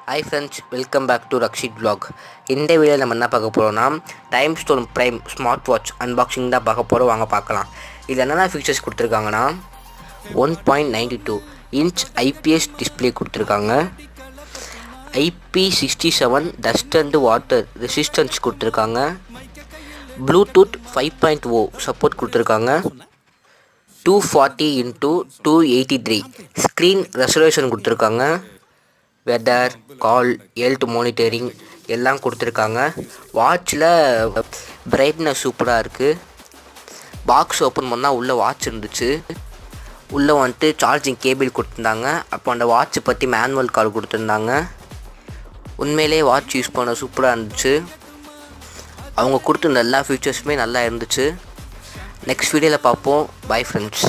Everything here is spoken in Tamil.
Hi friends, welcome back to Rakshit Vlog. இந்த வீடியோவில் நம்ம என்ன பார்க்க போகிறோம்னா time stone prime smart watch unboxing தான் பார்க்க போகிறோம். வாங்க பார்க்கலாம். இதில் என்னென்ன ஃபீச்சர்ஸ் கொடுத்துருக்காங்கன்னா 1.92 இன்ச் ஐபிஎஸ் டிஸ்பிளே கொடுத்துருக்காங்க. IP67 dust and water resistance கொடுத்துருக்காங்க. ப்ளூடூத் 5.0 சப்போர்ட் கொடுத்துருக்காங்க. 240x283 ஸ்க்ரீன் ரெசல்யூஷன் கொடுத்துருக்காங்க. வெதர், கால், ஹெல்த் மானிட்டரிங் எல்லாம் கொடுத்துருக்காங்க. வாட்சில் பிரைட்னஸ் சூப்பராக இருக்குது. பாக்ஸ் ஓப்பன் பண்ணால் உள்ளே வாட்ச் இருந்துச்சு. உள்ளே வந்துட்டு சார்ஜிங் கேபிள் கொடுத்துருந்தாங்க. அப்போ அந்த வாட்சை பற்றி மேனுவல் கால் கொடுத்துருந்தாங்க. உண்மையிலே வாட்ச் யூஸ் பண்ண சூப்பராக இருந்துச்சு. அவங்க கொடுத்துருந்த எல்லா ஃபீச்சர்ஸுமே நல்லா இருந்துச்சு. நெக்ஸ்ட் வீடியோவில் பார்ப்போம். Bye friends.